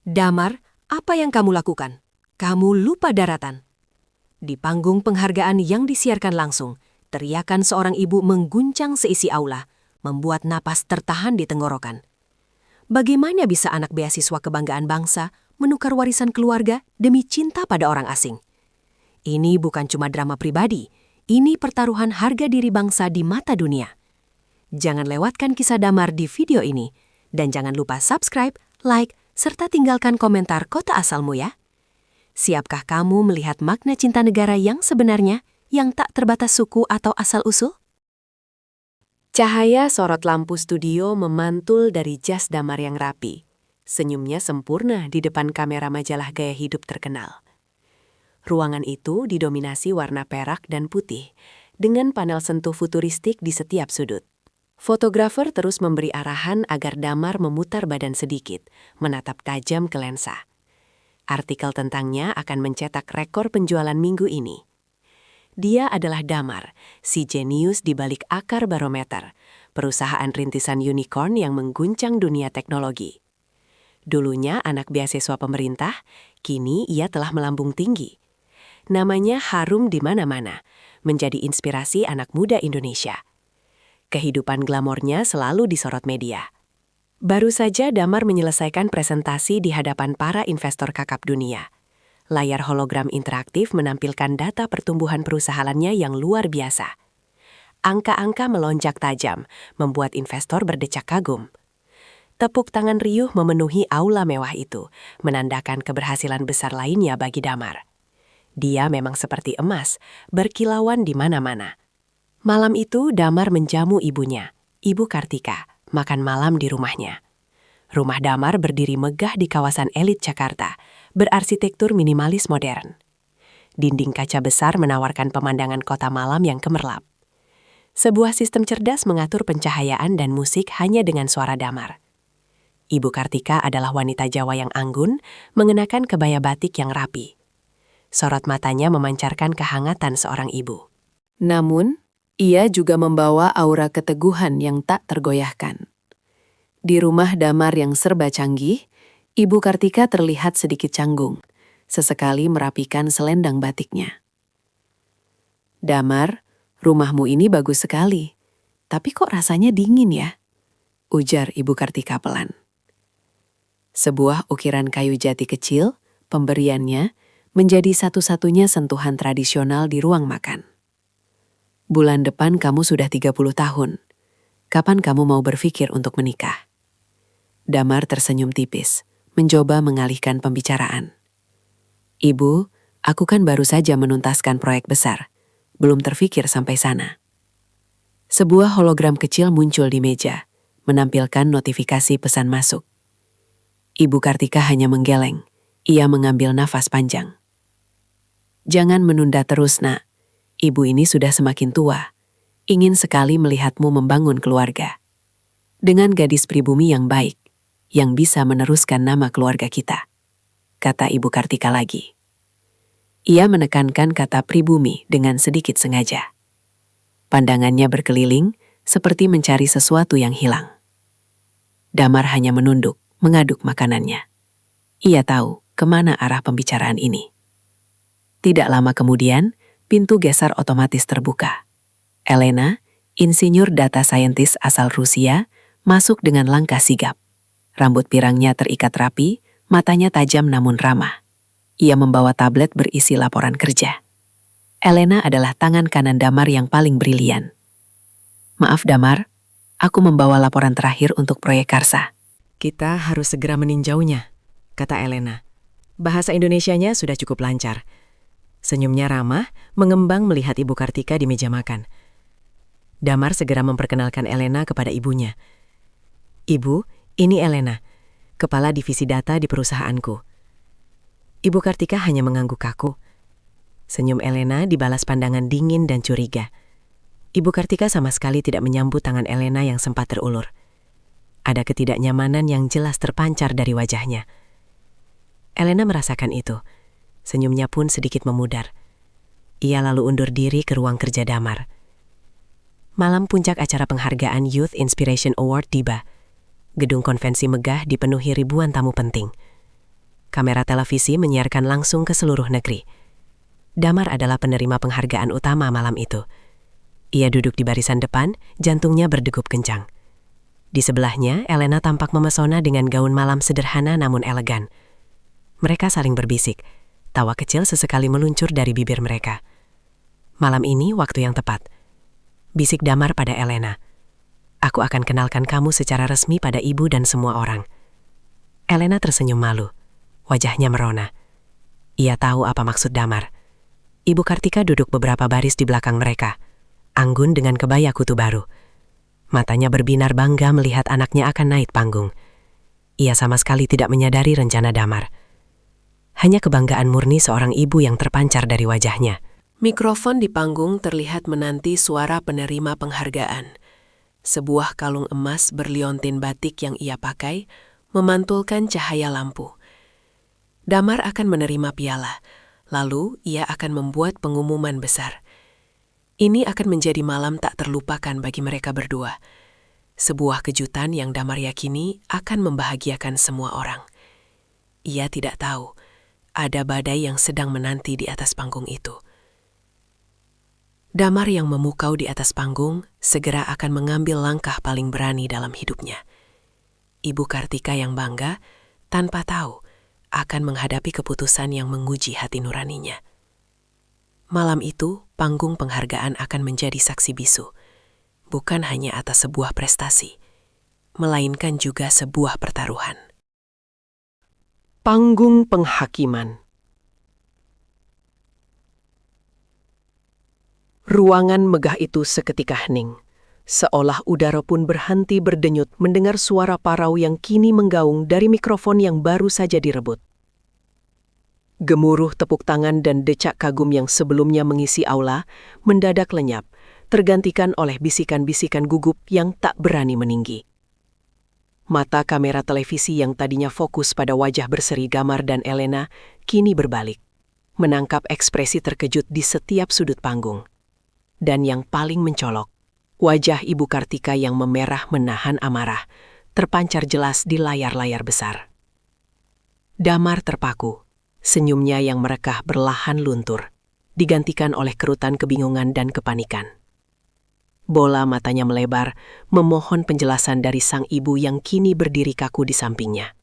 Damar, apa yang kamu lakukan? Kamu lupa daratan. Di panggung penghargaan yang disiarkan langsung, teriakan seorang ibu mengguncang seisi aula, membuat napas tertahan di tenggorokan. Bagaimana bisa anak beasiswa kebanggaan bangsa menukar warisan keluarga demi cinta pada orang asing? Ini bukan cuma drama pribadi, ini pertaruhan harga diri bangsa di mata dunia. Jangan lewatkan kisah Damar di video ini, dan jangan lupa subscribe, like, serta tinggalkan komentar kota asalmu ya. Siapkah kamu melihat makna cinta negara yang sebenarnya, yang tak terbatas suku atau asal-usul? Cahaya sorot lampu studio memantul dari jas Damar yang rapi. Senyumnya sempurna di depan kamera majalah gaya hidup terkenal. Ruangan itu didominasi warna perak dan putih, dengan panel sentuh futuristik di setiap sudut. Fotografer terus memberi arahan agar Damar memutar badan sedikit, menatap tajam ke lensa. Artikel tentangnya akan mencetak rekor penjualan minggu ini. Dia adalah Damar, si jenius di balik Akar Barometer, perusahaan rintisan unicorn yang mengguncang dunia teknologi. Dulunya anak beasiswa pemerintah, kini ia telah melambung tinggi. Namanya harum di mana-mana, menjadi inspirasi anak muda Indonesia. Kehidupan glamornya selalu disorot media. Baru saja Damar menyelesaikan presentasi di hadapan para investor kakap dunia. Layar hologram interaktif menampilkan data pertumbuhan perusahaannya yang luar biasa. Angka-angka melonjak tajam, membuat investor berdecak kagum. Tepuk tangan riuh memenuhi aula mewah itu, menandakan keberhasilan besar lainnya bagi Damar. Dia memang seperti emas, berkilauan di mana-mana. Malam itu Damar menjamu ibunya, Ibu Kartika, makan malam di rumahnya. Rumah Damar berdiri megah di kawasan elit Jakarta, berarsitektur minimalis modern. Dinding kaca besar menawarkan pemandangan kota malam yang gemerlap. Sebuah sistem cerdas mengatur pencahayaan dan musik hanya dengan suara Damar. Ibu Kartika adalah wanita Jawa yang anggun, mengenakan kebaya batik yang rapi. Sorot matanya memancarkan kehangatan seorang ibu. Namun, ia juga membawa aura keteguhan yang tak tergoyahkan. Di rumah Damar yang serba canggih, Ibu Kartika terlihat sedikit canggung, sesekali merapikan selendang batiknya. "Damar, rumahmu ini bagus sekali, tapi kok rasanya dingin ya?" ujar Ibu Kartika pelan. Sebuah ukiran kayu jati kecil, pemberiannya, menjadi satu-satunya sentuhan tradisional di ruang makan. "Bulan depan kamu sudah 30 tahun. Kapan kamu mau berpikir untuk menikah?" Damar tersenyum tipis, mencoba mengalihkan pembicaraan. "Ibu, aku kan baru saja menuntaskan proyek besar. Belum terfikir sampai sana." Sebuah hologram kecil muncul di meja, menampilkan notifikasi pesan masuk. Ibu Kartika hanya menggeleng. Ia mengambil nafas panjang. "Jangan menunda terus, Nak. Ibu ini sudah semakin tua. Ingin sekali melihatmu membangun keluarga. Dengan gadis pribumi yang baik, yang bisa meneruskan nama keluarga kita," kata Ibu Kartika lagi. Ia menekankan kata pribumi dengan sedikit sengaja. Pandangannya berkeliling, seperti mencari sesuatu yang hilang. Damar hanya menunduk, mengaduk makanannya. Ia tahu kemana arah pembicaraan ini. Tidak lama kemudian, pintu geser otomatis terbuka. Elena, insinyur data scientist asal Rusia, masuk dengan langkah sigap. Rambut pirangnya terikat rapi, matanya tajam namun ramah. Ia membawa tablet berisi laporan kerja. Elena adalah tangan kanan Damar yang paling brilian. "Maaf Damar, aku membawa laporan terakhir untuk proyek Karsa." "Kita harus segera meninjaunya," kata Elena. Bahasa Indonesianya sudah cukup lancar. Senyumnya ramah, mengembang melihat Ibu Kartika di meja makan. Damar segera memperkenalkan Elena kepada ibunya. "Ibu, ini Elena, kepala divisi data di perusahaanku." Ibu Kartika hanya mengangguk kaku. Senyum Elena dibalas pandangan dingin dan curiga. Ibu Kartika sama sekali tidak menyambut tangan Elena yang sempat terulur. Ada ketidaknyamanan yang jelas terpancar dari wajahnya. Elena merasakan itu. Senyumnya pun sedikit memudar. Ia lalu undur diri ke ruang kerja Damar. Malam puncak acara penghargaan Youth Inspiration Award tiba. Gedung konvensi megah dipenuhi ribuan tamu penting. kamera televisi menyiarkan langsung ke seluruh negeri. Damar adalah penerima penghargaan utama malam itu. Ia duduk di barisan depan, jantungnya berdegup kencang. Di sebelahnya, Elena tampak memesona dengan gaun malam sederhana namun elegan. Mereka saling berbisik. Tawa kecil sesekali meluncur dari bibir mereka. Malam ini waktu yang tepat. Bisik Damar pada Elena. Aku akan kenalkan kamu secara resmi pada ibu dan semua orang. Elena tersenyum malu. Wajahnya merona. Ia tahu apa maksud Damar. Ibu Kartika duduk beberapa baris di belakang mereka. Anggun dengan kebaya kutu baru. Matanya berbinar bangga melihat anaknya akan naik panggung. Ia sama sekali tidak menyadari rencana Damar. Hanya kebanggaan murni seorang ibu yang terpancar dari wajahnya. Mikrofon di panggung terlihat menanti suara penerima penghargaan. Sebuah kalung emas berliontin batik yang ia pakai memantulkan cahaya lampu. Damar akan menerima piala, lalu ia akan membuat pengumuman besar. Ini akan menjadi malam tak terlupakan bagi mereka berdua. Sebuah kejutan yang Damar yakini akan membahagiakan semua orang. Ia tidak tahu ada badai yang sedang menanti di atas panggung itu. Damar yang memukau di atas panggung segera akan mengambil langkah paling berani dalam hidupnya. Ibu Kartika yang bangga, tanpa tahu, akan menghadapi keputusan yang menguji hati nuraninya. Malam itu, panggung penghargaan akan menjadi saksi bisu, bukan hanya atas sebuah prestasi, melainkan juga sebuah pertaruhan. Panggung penghakiman. Ruangan megah itu seketika hening, seolah udara pun berhenti berdenyut mendengar suara parau yang kini menggaung dari mikrofon yang baru saja direbut. Gemuruh tepuk tangan dan decak kagum yang sebelumnya mengisi aula mendadak lenyap, tergantikan oleh bisikan-bisikan gugup yang tak berani meninggi. Mata kamera televisi yang tadinya fokus pada wajah berseri Damar dan Elena kini berbalik, menangkap ekspresi terkejut di setiap sudut panggung. Dan yang paling mencolok, wajah Ibu Kartika yang memerah menahan amarah, terpancar jelas di layar-layar besar. Damar terpaku, senyumnya yang merekah berlahan luntur, digantikan oleh kerutan kebingungan dan kepanikan. Bola matanya melebar, memohon penjelasan dari sang ibu yang kini berdiri kaku di sampingnya.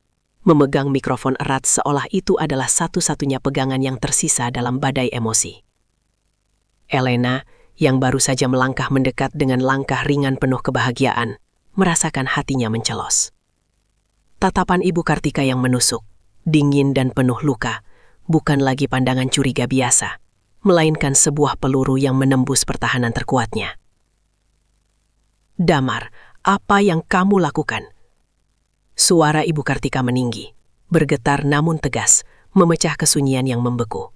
Memegang mikrofon erat seolah itu adalah satu-satunya pegangan yang tersisa dalam badai emosi. Elena, yang baru saja melangkah mendekat dengan langkah ringan penuh kebahagiaan, merasakan hatinya mencelos. Tatapan Ibu Kartika yang menusuk, dingin dan penuh luka, bukan lagi pandangan curiga biasa, melainkan sebuah peluru yang menembus pertahanan terkuatnya. Damar, apa yang kamu lakukan? Suara Ibu Kartika meninggi, bergetar namun tegas, memecah kesunyian yang membeku.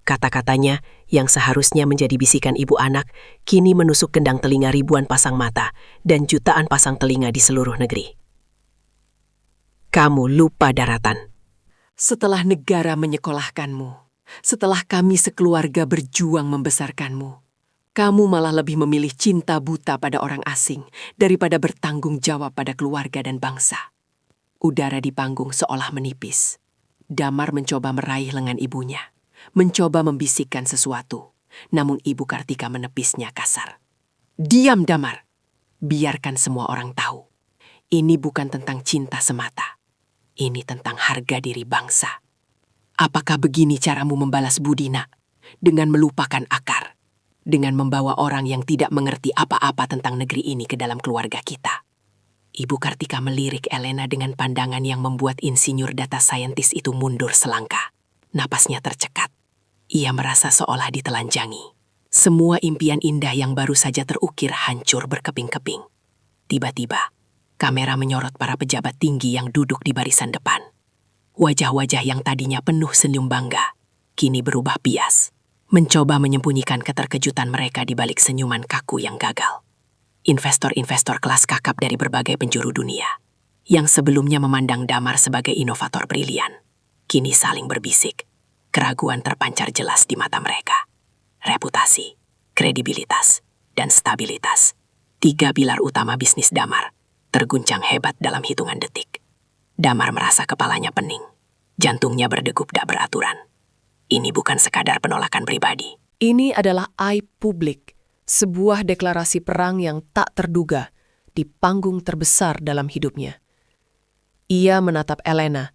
Kata-katanya yang seharusnya menjadi bisikan ibu anak, kini menusuk kendang telinga ribuan pasang mata dan jutaan pasang telinga di seluruh negeri. Kamu lupa daratan. Setelah negara menyekolahkanmu, setelah kami sekeluarga berjuang membesarkanmu, kamu malah lebih memilih cinta buta pada orang asing daripada bertanggung jawab pada keluarga dan bangsa. Udara di panggung seolah menipis. Damar mencoba meraih lengan ibunya, mencoba membisikkan sesuatu, namun Ibu Kartika menepisnya kasar. Diam, Damar. Biarkan semua orang tahu. Ini bukan tentang cinta semata. Ini tentang harga diri bangsa. Apakah begini caramu membalas budi, nak? Dengan melupakan akar. Dengan membawa orang yang tidak mengerti apa-apa tentang negeri ini ke dalam keluarga kita. Ibu Kartika melirik Elena dengan pandangan yang membuat insinyur data saintis itu mundur selangkah. Napasnya tercekat. Ia merasa seolah ditelanjangi. Semua impian indah yang baru saja terukir hancur berkeping-keping. Tiba-tiba, kamera menyorot para pejabat tinggi yang duduk di barisan depan. Wajah-wajah yang tadinya penuh senyum bangga, kini berubah bias. Mencoba menyembunyikan keterkejutan mereka di balik senyuman kaku yang gagal. Investor-investor kelas kakap dari berbagai penjuru dunia, yang sebelumnya memandang Damar sebagai inovator brilian, kini saling berbisik. Keraguan terpancar jelas di mata mereka. Reputasi, kredibilitas, dan stabilitas, 3 pilar utama bisnis Damar, terguncang hebat dalam hitungan detik. Damar merasa kepalanya pening. Jantungnya berdegup tak beraturan. Ini bukan sekadar penolakan pribadi. Ini adalah aib publik, sebuah deklarasi perang yang tak terduga di panggung terbesar dalam hidupnya. Ia menatap Elena,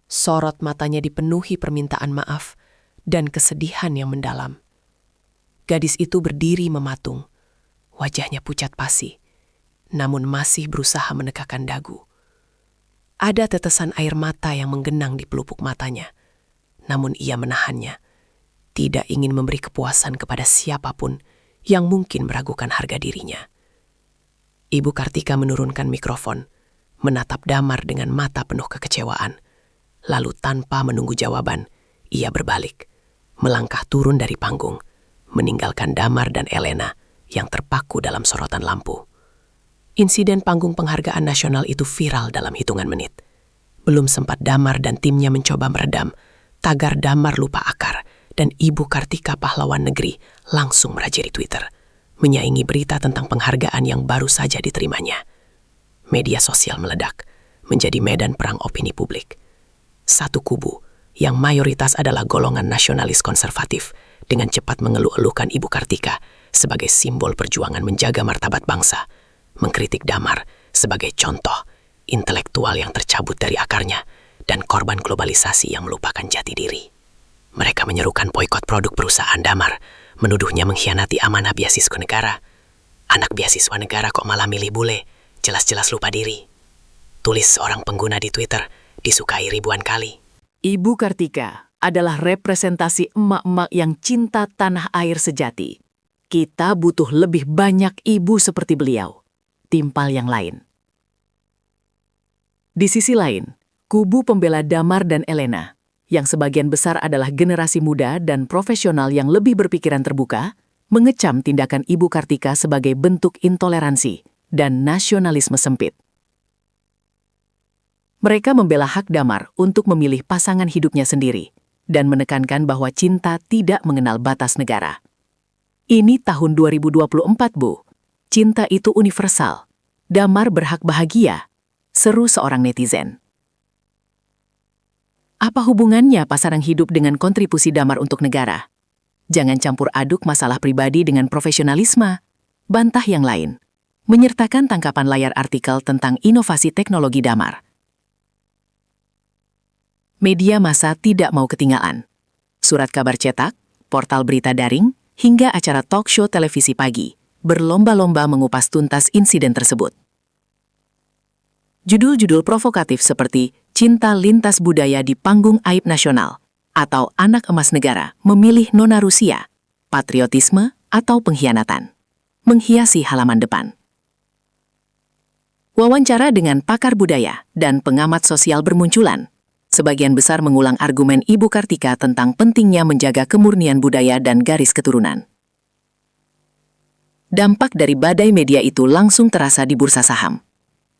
sorot matanya dipenuhi permintaan maaf dan kesedihan yang mendalam. Gadis itu berdiri mematung, wajahnya pucat pasi, namun masih berusaha menegakkan dagu. Ada tetesan air mata yang menggenang di pelupuk matanya, namun ia menahannya, tidak ingin memberi kepuasan kepada siapapun yang mungkin meragukan harga dirinya. Ibu Kartika menurunkan mikrofon, menatap Damar dengan mata penuh kekecewaan. Lalu tanpa menunggu jawaban, ia berbalik, melangkah turun dari panggung, meninggalkan Damar dan Elena yang terpaku dalam sorotan lampu. Insiden panggung penghargaan nasional itu viral dalam hitungan menit. Belum sempat Damar dan timnya mencoba meredam, tagar Damar lupa akar dan Ibu Kartika pahlawan negeri langsung merajai Twitter, menyaingi berita tentang penghargaan yang baru saja diterimanya. Media sosial meledak, menjadi medan perang opini publik. Satu kubu, yang mayoritas adalah golongan nasionalis konservatif, dengan cepat mengeluh-elukan Ibu Kartika sebagai simbol perjuangan menjaga martabat bangsa, mengkritik Damar sebagai contoh intelektual yang tercabut dari akarnya dan korban globalisasi yang melupakan jati diri. Mereka menyerukan boikot produk perusahaan Damar, menuduhnya mengkhianati amanah beasiswa negara. Anak beasiswa negara kok malah milih bule, jelas-jelas lupa diri. Tulis seorang pengguna di Twitter, disukai ribuan kali. Ibu Kartika adalah representasi emak-emak yang cinta tanah air sejati. Kita butuh lebih banyak ibu seperti beliau. Timpal yang lain. Di sisi lain, kubu pembela Damar dan Elena, yang sebagian besar adalah generasi muda dan profesional yang lebih berpikiran terbuka, mengecam tindakan Ibu Kartika sebagai bentuk intoleransi dan nasionalisme sempit. Mereka membela hak Damar untuk memilih pasangan hidupnya sendiri dan menekankan bahwa cinta tidak mengenal batas negara. Ini tahun 2024, Bu. Cinta itu universal. Damar berhak bahagia, seru seorang netizen. Apa hubungannya pasangan hidup dengan kontribusi Damar untuk negara? Jangan campur aduk masalah pribadi dengan profesionalisme. Bantah yang lain. Menyertakan tangkapan layar artikel tentang inovasi teknologi Damar. Media massa tidak mau ketinggalan. Surat kabar cetak, portal berita daring, hingga acara talk show televisi pagi berlomba-lomba mengupas tuntas insiden tersebut. Judul-judul provokatif seperti Cinta Lintas Budaya di Panggung Aib Nasional atau Anak Emas Negara memilih Nona Rusia, patriotisme atau pengkhianatan, menghiasi halaman depan. Wawancara dengan pakar budaya dan pengamat sosial bermunculan. Sebagian besar mengulang argumen Ibu Kartika tentang pentingnya menjaga kemurnian budaya dan garis keturunan. Dampak dari badai media itu langsung terasa di bursa saham.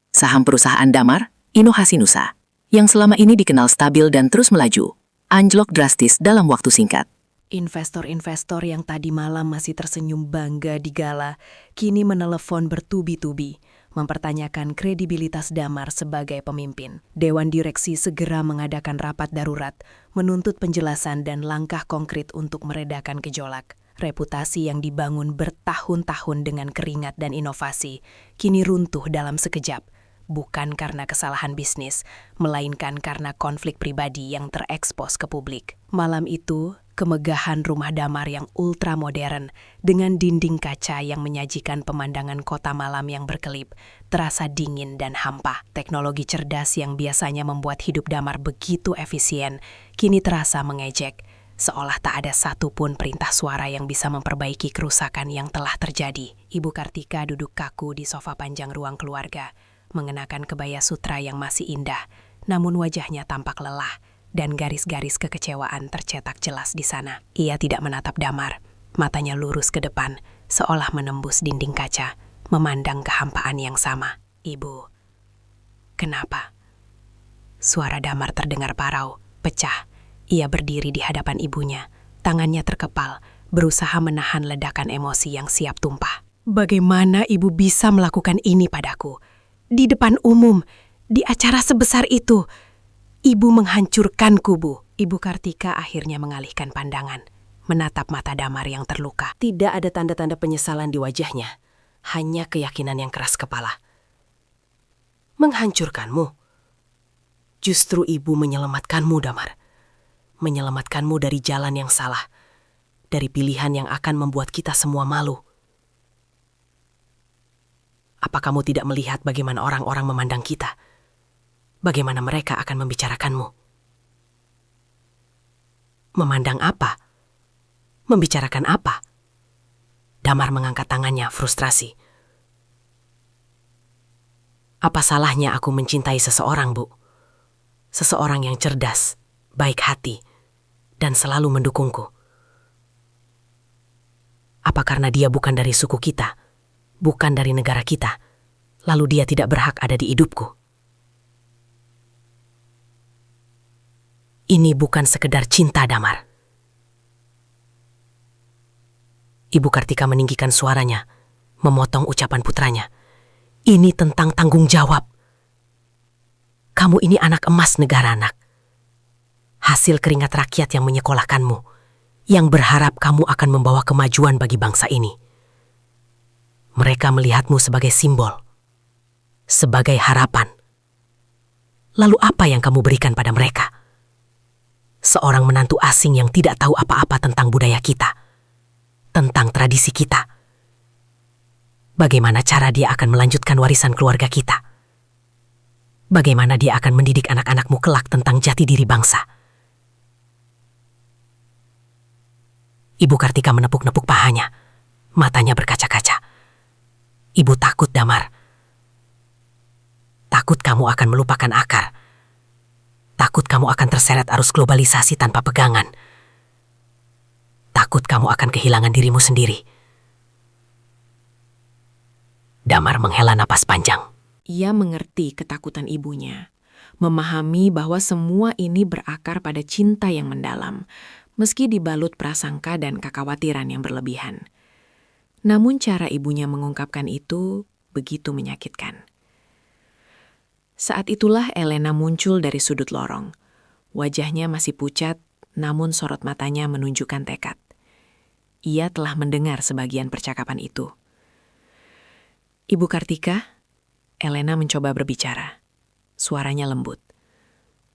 Saham perusahaan Damar, Innohasinusa, yang selama ini dikenal stabil dan terus melaju, anjlok drastis dalam waktu singkat. Investor-investor yang tadi malam masih tersenyum bangga di gala, kini menelepon bertubi-tubi, mempertanyakan kredibilitas Damar sebagai pemimpin. Dewan Direksi segera mengadakan rapat darurat, menuntut penjelasan dan langkah konkret untuk meredakan gejolak. Reputasi yang dibangun bertahun-tahun dengan keringat dan inovasi, kini runtuh dalam sekejap. Bukan karena kesalahan bisnis, melainkan karena konflik pribadi yang terekspos ke publik. Malam itu, kemegahan rumah Damar yang ultramodern dengan dinding kaca yang menyajikan pemandangan kota malam yang berkelip, terasa dingin dan hampa. Teknologi cerdas yang biasanya membuat hidup Damar begitu efisien, kini terasa mengejek, seolah tak ada satupun perintah suara yang bisa memperbaiki kerusakan yang telah terjadi. Ibu Kartika duduk kaku di sofa panjang ruang keluarga, mengenakan kebaya sutra yang masih indah, namun wajahnya tampak lelah dan garis-garis kekecewaan tercetak jelas di sana. Ia tidak menatap Damar, matanya lurus ke depan, seolah menembus dinding kaca, memandang kehampaan yang sama. Ibu, kenapa? Suara Damar terdengar parau, pecah. Ia berdiri di hadapan ibunya, tangannya terkepal, berusaha menahan ledakan emosi yang siap tumpah. Bagaimana ibu bisa melakukan ini padaku? Di depan umum, di acara sebesar itu. Ibu menghancurkanku, Bu. Ibu Kartika akhirnya mengalihkan pandangan, menatap mata Damar yang terluka. Tidak ada tanda-tanda penyesalan di wajahnya, hanya keyakinan yang keras kepala. Menghancurkanmu? Justru ibu menyelamatkanmu, Damar. Menyelamatkanmu dari jalan yang salah, dari pilihan yang akan membuat kita semua malu. Apa kamu tidak melihat bagaimana orang-orang memandang kita? Bagaimana mereka akan membicarakanmu? Memandang apa? Membicarakan apa? Damar mengangkat tangannya, frustrasi. Apa salahnya aku mencintai seseorang, Bu? Seseorang yang cerdas, baik hati, dan selalu mendukungku. Apa karena dia bukan dari suku kita, bukan dari negara kita, lalu dia tidak berhak ada di hidupku? Ini bukan sekedar cinta, Damar. Ibu Kartika meninggikan suaranya, memotong ucapan putranya. Ini tentang tanggung jawab. Kamu ini anak emas negara, Nak. Hasil keringat rakyat yang menyekolahkanmu, yang berharap kamu akan membawa kemajuan bagi bangsa ini. Mereka melihatmu sebagai simbol, sebagai harapan. Lalu apa yang kamu berikan pada mereka? Seorang menantu asing yang tidak tahu apa-apa tentang budaya kita, tentang tradisi kita. Bagaimana cara dia akan melanjutkan warisan keluarga kita? Bagaimana dia akan mendidik anak-anakmu kelak tentang jati diri bangsa? Ibu Kartika menepuk-nepuk pahanya, matanya berkaca-kaca. Ibu takut, Damar. Takut kamu akan melupakan akar. Takut kamu akan terseret arus globalisasi tanpa pegangan. Takut kamu akan kehilangan dirimu sendiri. Damar menghela napas panjang. Ia mengerti ketakutan ibunya, memahami bahwa semua ini berakar pada cinta yang mendalam, meski dibalut prasangka dan kekhawatiran yang berlebihan. Namun cara ibunya mengungkapkan itu begitu menyakitkan. Saat itulah Elena muncul dari sudut lorong. Wajahnya masih pucat, namun sorot matanya menunjukkan tekad. Ia telah mendengar sebagian percakapan itu. Ibu Kartika, Elena mencoba berbicara. Suaranya lembut.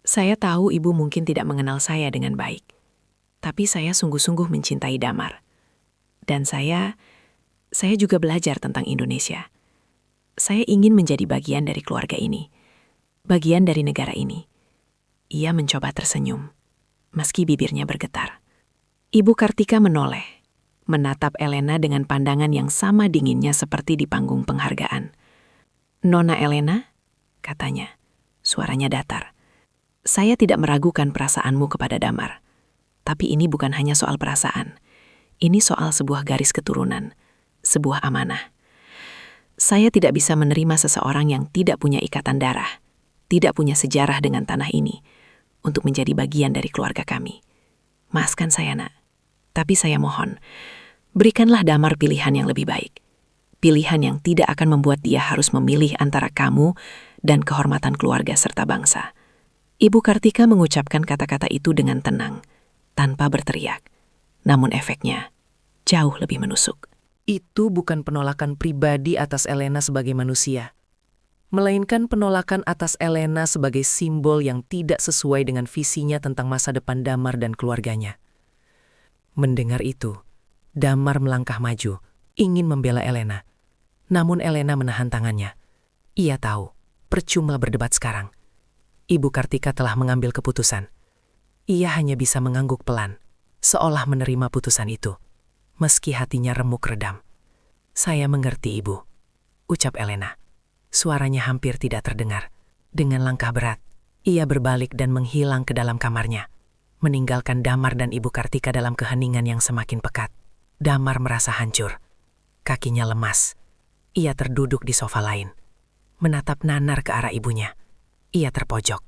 Saya tahu ibu mungkin tidak mengenal saya dengan baik. Tapi saya sungguh-sungguh mencintai Damar. Dan saya juga belajar tentang Indonesia. Saya ingin menjadi bagian dari keluarga ini. Bagian dari negara ini. Ia mencoba tersenyum, meski bibirnya bergetar. Ibu Kartika menoleh, menatap Elena dengan pandangan yang sama dinginnya seperti di panggung penghargaan. Nona Elena, katanya, suaranya datar. Saya tidak meragukan perasaanmu kepada Damar. Tapi ini bukan hanya soal perasaan. Ini soal sebuah garis keturunan, sebuah amanah. Saya tidak bisa menerima seseorang yang tidak punya ikatan darah, tidak punya sejarah dengan tanah ini, untuk menjadi bagian dari keluarga kami. Maafkan saya, Nak. Tapi saya mohon, berikanlah Damar pilihan yang lebih baik. Pilihan yang tidak akan membuat dia harus memilih antara kamu dan kehormatan keluarga serta bangsa. Ibu Kartika mengucapkan kata-kata itu dengan tenang, tanpa berteriak. Namun efeknya jauh lebih menusuk. Itu bukan penolakan pribadi atas Elena sebagai manusia, melainkan penolakan atas Elena sebagai simbol yang tidak sesuai dengan visinya tentang masa depan Damar dan keluarganya. Mendengar itu, Damar melangkah maju, ingin membela Elena. Namun Elena menahan tangannya. Ia tahu, percuma berdebat sekarang. Ibu Kartika telah mengambil keputusan. Ia hanya bisa mengangguk pelan, seolah menerima putusan itu, meski hatinya remuk redam. Saya mengerti, Ibu, ucap Elena. Suaranya hampir tidak terdengar. Dengan langkah berat, ia berbalik dan menghilang ke dalam kamarnya, meninggalkan Damar dan Ibu Kartika dalam keheningan yang semakin pekat. Damar merasa hancur. Kakinya lemas. Ia terduduk di sofa lain, menatap nanar ke arah ibunya. Ia terpojok,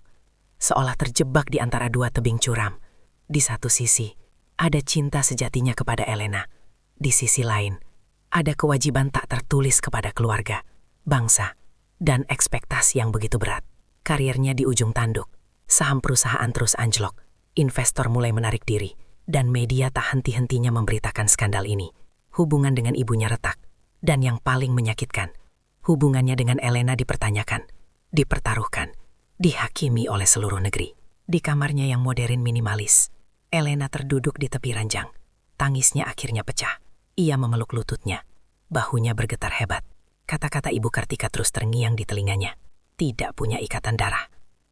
seolah terjebak di antara dua tebing curam. Di satu sisi, ada cinta sejatinya kepada Elena. Di sisi lain, ada kewajiban tak tertulis kepada keluarga, bangsa, dan ekspektasi yang begitu berat. Karirnya di ujung tanduk. Saham perusahaan terus anjlok, investor mulai menarik diri, dan media tak henti-hentinya memberitakan skandal ini. Hubungan dengan ibunya retak, dan yang paling menyakitkan, hubungannya dengan Elena dipertanyakan, dipertaruhkan, dihakimi oleh seluruh negeri. Di kamarnya yang modern minimalis, Elena terduduk di tepi ranjang. Tangisnya akhirnya pecah. Ia memeluk lututnya. Bahunya bergetar hebat. Kata-kata Ibu Kartika terus terngiang di telinganya. Tidak punya ikatan darah.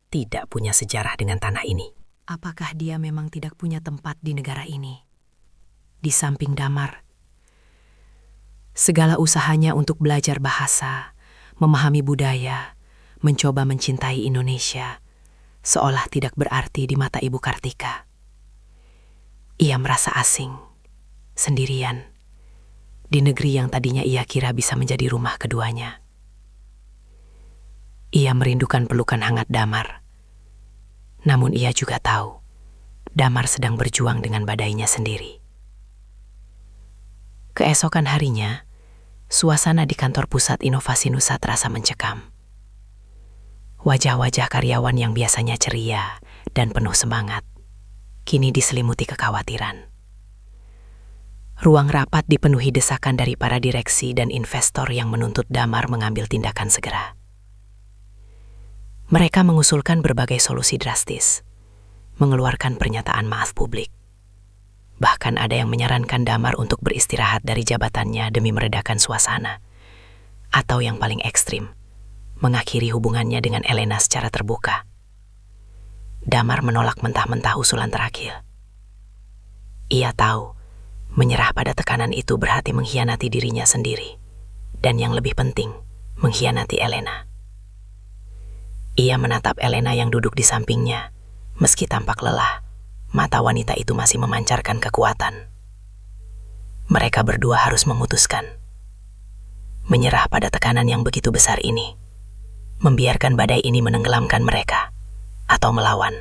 Tidak punya sejarah dengan tanah ini. Apakah dia memang tidak punya tempat di negara ini? Di samping Damar, segala usahanya untuk belajar bahasa, memahami budaya, mencoba mencintai Indonesia, seolah tidak berarti di mata Ibu Kartika. Ia merasa asing, sendirian, di negeri yang tadinya ia kira bisa menjadi rumah keduanya. Ia merindukan pelukan hangat Damar. Namun ia juga tahu, Damar sedang berjuang dengan badainya sendiri. Keesokan harinya, suasana di kantor pusat Inovasi Nusa terasa mencekam. Wajah-wajah karyawan yang biasanya ceria dan penuh semangat, kini diselimuti kekhawatiran. Ruang rapat dipenuhi desakan dari para direksi dan investor yang menuntut Damar mengambil tindakan segera. Mereka mengusulkan berbagai solusi drastis, mengeluarkan pernyataan maaf publik. Bahkan ada yang menyarankan Damar untuk beristirahat dari jabatannya demi meredakan suasana. Atau yang paling ekstrim, mengakhiri hubungannya dengan Elena secara terbuka. Damar menolak mentah-mentah usulan terakhir. Ia tahu, menyerah pada tekanan itu berarti mengkhianati dirinya sendiri. Dan yang lebih penting, mengkhianati Elena. Ia menatap Elena yang duduk di sampingnya. Meski tampak lelah, mata wanita itu masih memancarkan kekuatan. Mereka berdua harus memutuskan. Menyerah pada tekanan yang begitu besar ini. Membiarkan badai ini menenggelamkan mereka. Atau melawan.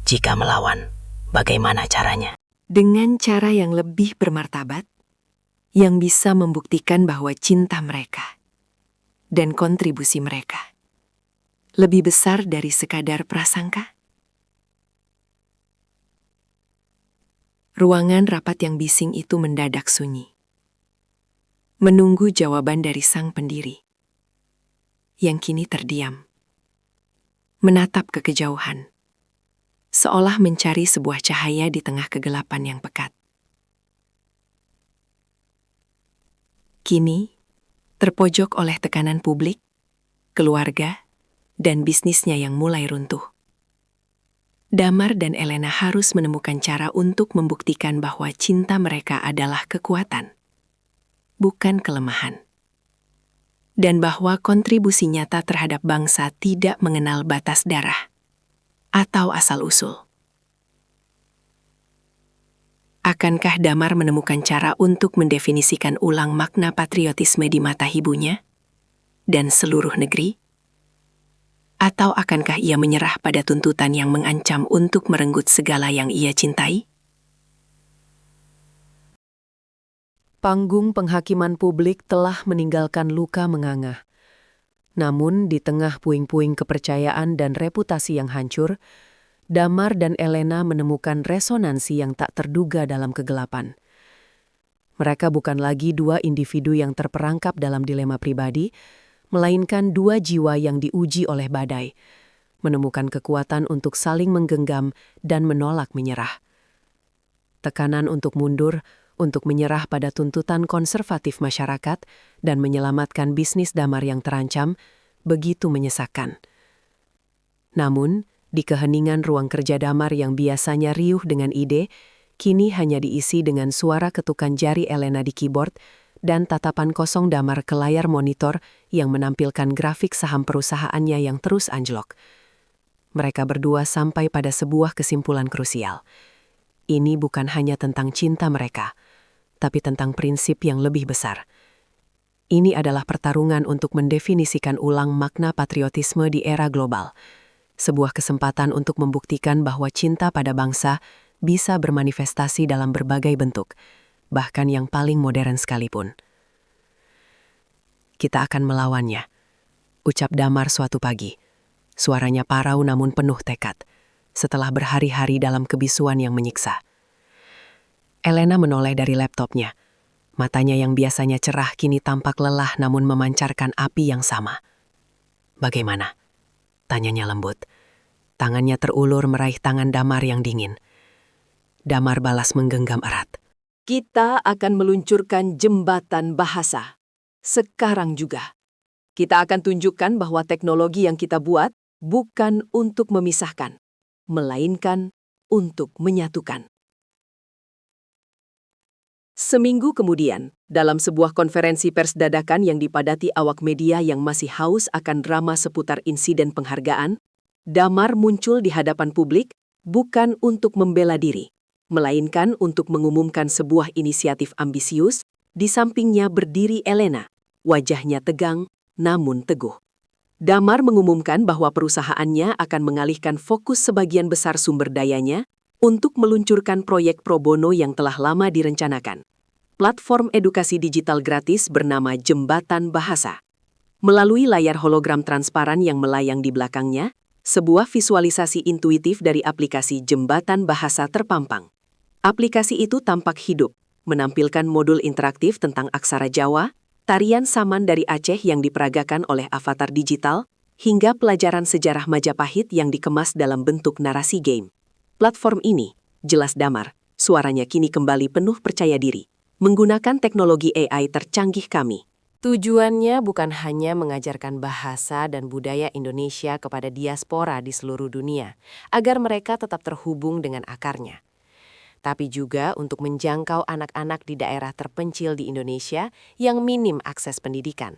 Jika melawan, bagaimana caranya? Dengan cara yang lebih bermartabat, yang bisa membuktikan bahwa cinta mereka dan kontribusi mereka lebih besar dari sekadar prasangka. Ruangan rapat yang bising itu mendadak sunyi, menunggu jawaban dari sang pendiri, yang kini terdiam, menatap ke kejauhan, seolah mencari sebuah cahaya di tengah kegelapan yang pekat. Kini, terpojok oleh tekanan publik, keluarga, dan bisnisnya yang mulai runtuh, Damar dan Elena harus menemukan cara untuk membuktikan bahwa cinta mereka adalah kekuatan, bukan kelemahan. Dan bahwa kontribusi nyata terhadap bangsa tidak mengenal batas darah atau asal-usul. Akankah Damar menemukan cara untuk mendefinisikan ulang makna patriotisme di mata ibunya dan seluruh negeri? Atau akankah ia menyerah pada tuntutan yang mengancam untuk merenggut segala yang ia cintai? Panggung penghakiman publik telah meninggalkan luka menganga. Namun di tengah puing-puing kepercayaan dan reputasi yang hancur, Damar dan Elena menemukan resonansi yang tak terduga dalam kegelapan. Mereka bukan lagi dua individu yang terperangkap dalam dilema pribadi, melainkan dua jiwa yang diuji oleh badai, menemukan kekuatan untuk saling menggenggam dan menolak menyerah. Tekanan untuk mundur, untuk menyerah pada tuntutan konservatif masyarakat dan menyelamatkan bisnis Damar yang terancam, begitu menyesakan. Namun, di keheningan ruang kerja Damar yang biasanya riuh dengan ide, kini hanya diisi dengan suara ketukan jari Elena di keyboard dan tatapan kosong Damar ke layar monitor yang menampilkan grafik saham perusahaannya yang terus anjlok. Mereka berdua sampai pada sebuah kesimpulan krusial. Ini bukan hanya tentang cinta mereka, tapi tentang prinsip yang lebih besar. Ini adalah pertarungan untuk mendefinisikan ulang makna patriotisme di era global. Sebuah kesempatan untuk membuktikan bahwa cinta pada bangsa bisa bermanifestasi dalam berbagai bentuk, bahkan yang paling modern sekalipun. Kita akan melawannya, ucap Damar suatu pagi, Suaranya parau namun penuh tekad, setelah berhari-hari dalam kebisuan yang menyiksa. Elena menoleh dari laptopnya. Matanya yang biasanya cerah kini tampak lelah namun memancarkan api yang sama. "Bagaimana?" tanyanya lembut. Tangannya terulur meraih tangan Damar yang dingin. Damar balas menggenggam erat. Kita akan meluncurkan jembatan bahasa. Sekarang juga. Kita akan tunjukkan bahwa teknologi yang kita buat bukan untuk memisahkan, melainkan untuk menyatukan. Seminggu kemudian, dalam sebuah konferensi pers dadakan yang dipadati awak media yang masih haus akan drama seputar insiden penghargaan, Damar muncul di hadapan publik bukan untuk membela diri, melainkan untuk mengumumkan sebuah inisiatif ambisius. Di sampingnya berdiri Elena, wajahnya tegang namun teguh. Damar mengumumkan bahwa perusahaannya akan mengalihkan fokus sebagian besar sumber dayanya untuk meluncurkan proyek pro bono yang telah lama direncanakan. Platform edukasi digital gratis bernama Jembatan Bahasa. Melalui layar hologram transparan yang melayang di belakangnya, sebuah visualisasi intuitif dari aplikasi Jembatan Bahasa terpampang. Aplikasi itu tampak hidup, menampilkan modul interaktif tentang aksara Jawa, tarian saman dari Aceh yang diperagakan oleh avatar digital, hingga pelajaran sejarah Majapahit yang dikemas dalam bentuk narasi game. Platform ini, jelas Damar, suaranya kini kembali penuh percaya diri, menggunakan teknologi AI tercanggih kami. Tujuannya bukan hanya mengajarkan bahasa dan budaya Indonesia kepada diaspora di seluruh dunia, agar mereka tetap terhubung dengan akarnya, tapi juga untuk menjangkau anak-anak di daerah terpencil di Indonesia yang minim akses pendidikan,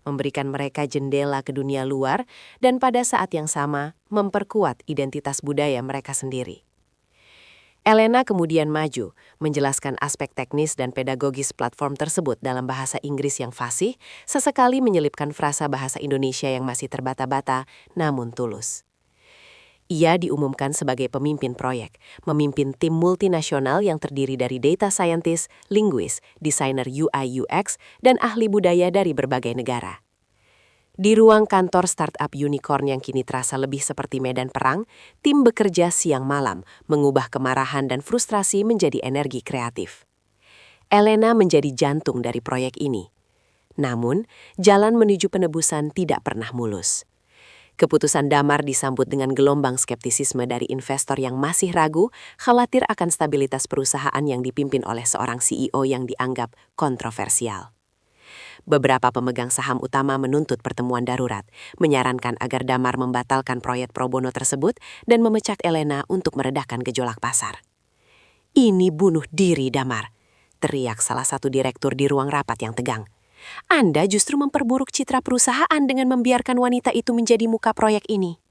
memberikan mereka jendela ke dunia luar, dan pada saat yang sama memperkuat identitas budaya mereka sendiri. Elena kemudian maju, menjelaskan aspek teknis dan pedagogis platform tersebut dalam bahasa Inggris yang fasih, sesekali menyelipkan frasa bahasa Indonesia yang masih terbata-bata, namun tulus. Ia diumumkan sebagai pemimpin proyek, memimpin tim multinasional yang terdiri dari data scientist, linguis, desainer UI UX, dan ahli budaya dari berbagai negara. Di ruang kantor startup unicorn yang kini terasa lebih seperti medan perang, tim bekerja siang malam, mengubah kemarahan dan frustrasi menjadi energi kreatif. Elena menjadi jantung dari proyek ini. Namun, jalan menuju penebusan tidak pernah mulus. Keputusan Damar disambut dengan gelombang skeptisisme dari investor yang masih ragu, khawatir akan stabilitas perusahaan yang dipimpin oleh seorang CEO yang dianggap kontroversial. Beberapa pemegang saham utama menuntut pertemuan darurat, menyarankan agar Damar membatalkan proyek pro bono tersebut dan memecat Elena untuk meredahkan gejolak pasar. "Ini bunuh diri, Damar," teriak salah satu direktur di ruang rapat yang tegang. "Anda justru memperburuk citra perusahaan dengan membiarkan wanita itu menjadi muka proyek ini."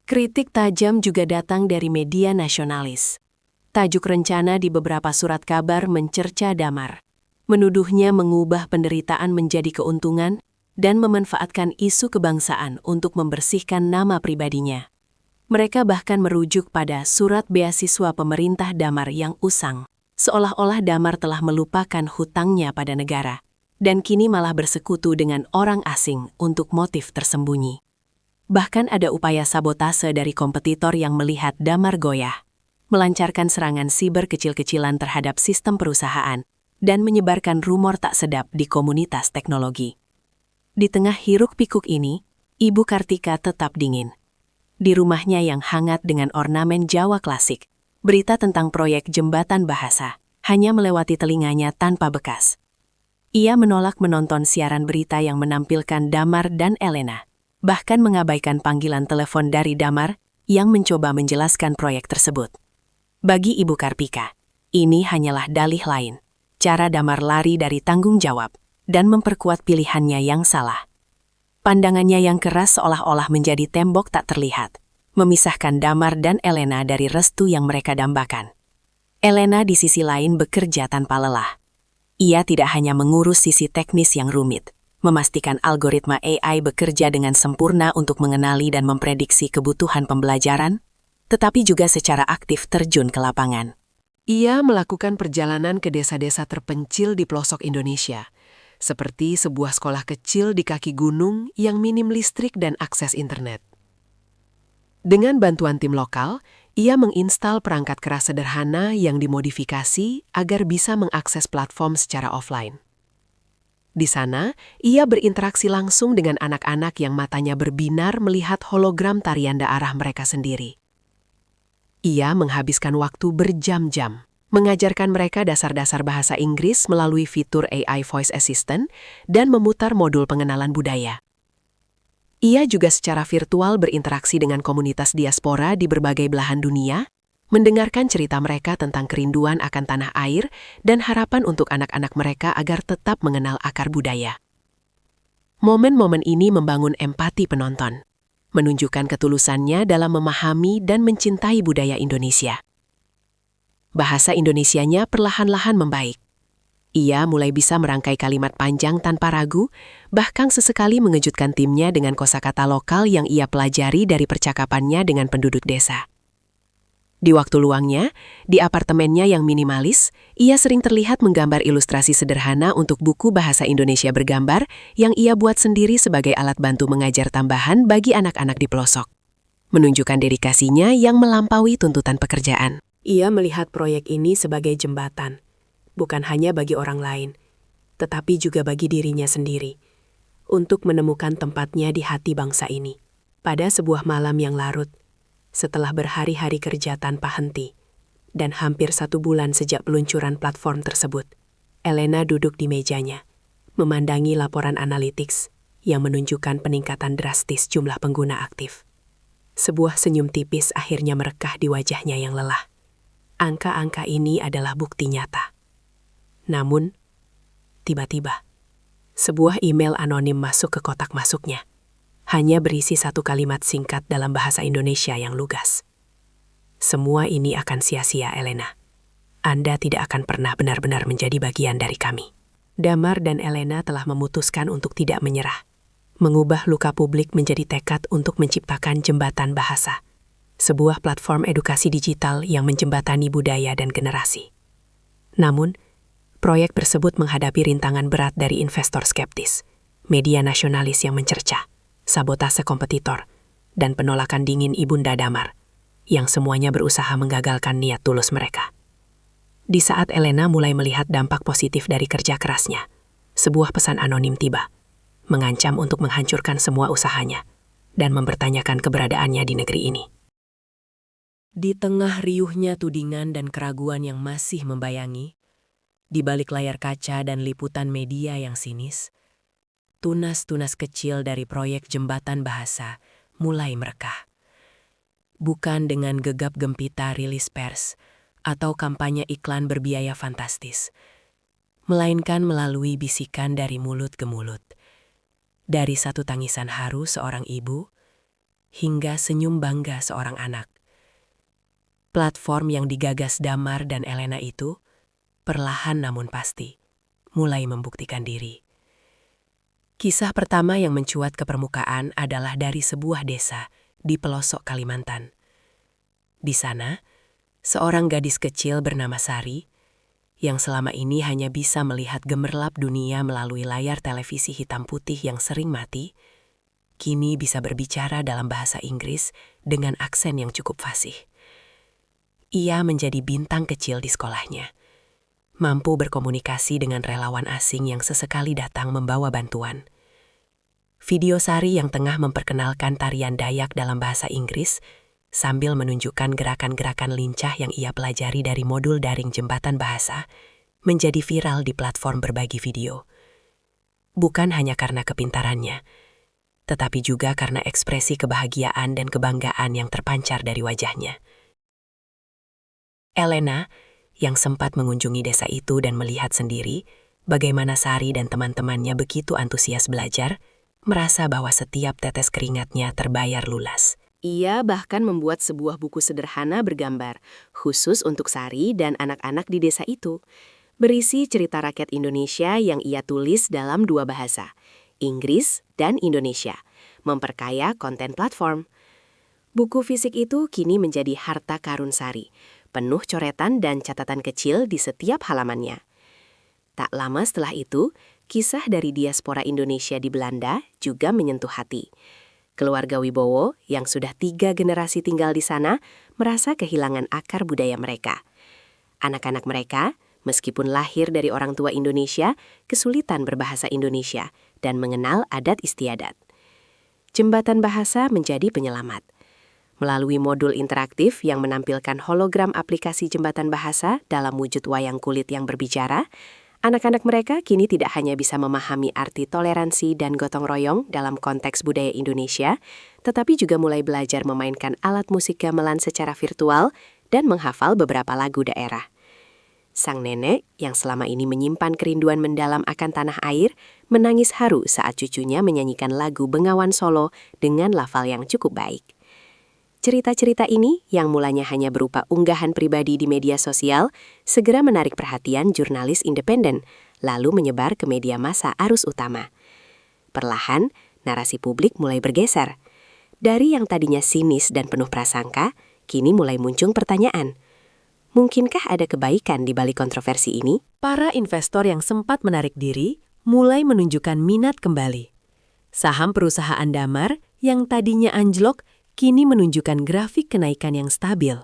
Kritik tajam juga datang dari media nasionalis. Tajuk rencana di beberapa surat kabar mencerca Damar, menuduhnya mengubah penderitaan menjadi keuntungan dan memanfaatkan isu kebangsaan untuk membersihkan nama pribadinya. Mereka bahkan merujuk pada surat beasiswa pemerintah Damar yang usang, seolah-olah Damar telah melupakan hutangnya pada negara, dan kini malah bersekutu dengan orang asing untuk motif tersembunyi. Bahkan ada upaya sabotase dari kompetitor yang melihat Damar goyah, melancarkan serangan siber kecil-kecilan terhadap sistem perusahaan, dan menyebarkan rumor tak sedap di komunitas teknologi. Di tengah hiruk-pikuk ini, Ibu Kartika tetap dingin. Di rumahnya yang hangat dengan ornamen Jawa klasik, berita tentang proyek jembatan bahasa hanya melewati telinganya tanpa bekas. Ia menolak menonton siaran berita yang menampilkan Damar dan Elena, bahkan mengabaikan panggilan telepon dari Damar yang mencoba menjelaskan proyek tersebut. Bagi Ibu Kartika, ini hanyalah dalih lain, cara Damar lari dari tanggung jawab dan memperkuat pilihannya yang salah. Pandangannya yang keras seolah-olah menjadi tembok tak terlihat, memisahkan Damar dan Elena dari restu yang mereka dambakan. Elena di sisi lain bekerja tanpa lelah. Ia tidak hanya mengurus sisi teknis yang rumit, memastikan algoritma AI bekerja dengan sempurna untuk mengenali dan memprediksi kebutuhan pembelajaran, tetapi juga secara aktif terjun ke lapangan. Ia melakukan perjalanan ke desa-desa terpencil di pelosok Indonesia, seperti sebuah sekolah kecil di kaki gunung yang minim listrik dan akses internet. Dengan bantuan tim lokal, ia menginstal perangkat keras sederhana yang dimodifikasi agar bisa mengakses platform secara offline. Di sana, ia berinteraksi langsung dengan anak-anak yang matanya berbinar melihat hologram tarian daerah mereka sendiri. Ia menghabiskan waktu berjam-jam, mengajarkan mereka dasar-dasar bahasa Inggris melalui fitur AI Voice Assistant dan memutar modul pengenalan budaya. Ia juga secara virtual berinteraksi dengan komunitas diaspora di berbagai belahan dunia, mendengarkan cerita mereka tentang kerinduan akan tanah air dan harapan untuk anak-anak mereka agar tetap mengenal akar budaya. Momen-momen ini membangun empati penonton, menunjukkan ketulusannya dalam memahami dan mencintai budaya Indonesia. Bahasa Indonesianya perlahan-lahan membaik. Ia mulai bisa merangkai kalimat panjang tanpa ragu, bahkan sesekali mengejutkan timnya dengan kosakata lokal yang ia pelajari dari percakapannya dengan penduduk desa. Di waktu luangnya, di apartemennya yang minimalis, ia sering terlihat menggambar ilustrasi sederhana untuk buku bahasa Indonesia bergambar yang ia buat sendiri sebagai alat bantu mengajar tambahan bagi anak-anak di pelosok. Menunjukkan dedikasinya yang melampaui tuntutan pekerjaan. Ia melihat proyek ini sebagai jembatan, bukan hanya bagi orang lain, tetapi juga bagi dirinya sendiri, untuk menemukan tempatnya di hati bangsa ini. Pada sebuah malam yang larut, setelah berhari-hari kerja tanpa henti, dan hampir 1 bulan sejak peluncuran platform tersebut, Elena duduk di mejanya, memandangi laporan analytics yang menunjukkan peningkatan drastis jumlah pengguna aktif. Sebuah senyum tipis akhirnya merekah di wajahnya yang lelah. Angka-angka ini adalah bukti nyata. Namun, tiba-tiba, sebuah email anonim masuk ke kotak masuknya. Hanya berisi 1 kalimat singkat dalam bahasa Indonesia yang lugas. Semua ini akan sia-sia, Elena. Anda tidak akan pernah benar-benar menjadi bagian dari kami. Damar dan Elena telah memutuskan untuk tidak menyerah. Mengubah luka publik menjadi tekad untuk menciptakan jembatan bahasa. Sebuah platform edukasi digital yang menjembatani budaya dan generasi. Namun, proyek tersebut menghadapi rintangan berat dari investor skeptis, media nasionalis yang mencerca, sabotase kompetitor, dan penolakan dingin Ibunda Damar, yang semuanya berusaha menggagalkan niat tulus mereka. Di saat Elena mulai melihat dampak positif dari kerja kerasnya, sebuah pesan anonim tiba, mengancam untuk menghancurkan semua usahanya, dan mempertanyakan keberadaannya di negeri ini. Di tengah riuhnya tudingan dan keraguan yang masih membayangi, di balik layar kaca dan liputan media yang sinis, tunas-tunas kecil dari proyek jembatan bahasa mulai merekah. Bukan dengan gegap gempita rilis pers atau kampanye iklan berbiaya fantastis, melainkan melalui bisikan dari mulut ke mulut. Dari satu tangisan haru seorang ibu, hingga senyum bangga seorang anak. Platform yang digagas Damar dan Elena itu, perlahan namun pasti, mulai membuktikan diri. Kisah pertama yang mencuat ke permukaan adalah dari sebuah desa di pelosok Kalimantan. Di sana, seorang gadis kecil bernama Sari, yang selama ini hanya bisa melihat gemerlap dunia melalui layar televisi hitam putih yang sering mati, kini bisa berbicara dalam bahasa Inggris dengan aksen yang cukup fasih. Ia menjadi bintang kecil di sekolahnya, mampu berkomunikasi dengan relawan asing yang sesekali datang membawa bantuan. Video Sari yang tengah memperkenalkan tarian Dayak dalam bahasa Inggris sambil menunjukkan gerakan-gerakan lincah yang ia pelajari dari modul daring jembatan bahasa menjadi viral di platform berbagi video. Bukan hanya karena kepintarannya, tetapi juga karena ekspresi kebahagiaan dan kebanggaan yang terpancar dari wajahnya. Elena, yang sempat mengunjungi desa itu dan melihat sendiri bagaimana Sari dan teman-temannya begitu antusias belajar, merasa bahwa setiap tetes keringatnya terbayar lulas. Ia bahkan membuat sebuah buku sederhana bergambar, khusus untuk Sari dan anak-anak di desa itu. Berisi cerita rakyat Indonesia yang ia tulis dalam 2 bahasa, Inggris dan Indonesia, memperkaya konten platform. Buku fisik itu kini menjadi harta karun Sari, penuh coretan dan catatan kecil di setiap halamannya. Tak lama setelah itu, kisah dari diaspora Indonesia di Belanda juga menyentuh hati. Keluarga Wibowo yang sudah 3 generasi tinggal di sana merasa kehilangan akar budaya mereka. Anak-anak mereka, meskipun lahir dari orang tua Indonesia, kesulitan berbahasa Indonesia dan mengenal adat istiadat. Jembatan bahasa menjadi penyelamat. Melalui modul interaktif yang menampilkan hologram aplikasi jembatan bahasa dalam wujud wayang kulit yang berbicara, anak-anak mereka kini tidak hanya bisa memahami arti toleransi dan gotong royong dalam konteks budaya Indonesia, tetapi juga mulai belajar memainkan alat musik gamelan secara virtual dan menghafal beberapa lagu daerah. Sang nenek, yang selama ini menyimpan kerinduan mendalam akan tanah air, menangis haru saat cucunya menyanyikan lagu Bengawan Solo dengan lafal yang cukup baik. Cerita-cerita ini, yang mulanya hanya berupa unggahan pribadi di media sosial, segera menarik perhatian jurnalis independen, lalu menyebar ke media massa arus utama. Perlahan, narasi publik mulai bergeser. Dari yang tadinya sinis dan penuh prasangka, kini mulai muncul pertanyaan. Mungkinkah ada kebaikan di balik kontroversi ini? Para investor yang sempat menarik diri mulai menunjukkan minat kembali. Saham perusahaan Damar yang tadinya anjlok kini menunjukkan grafik kenaikan yang stabil.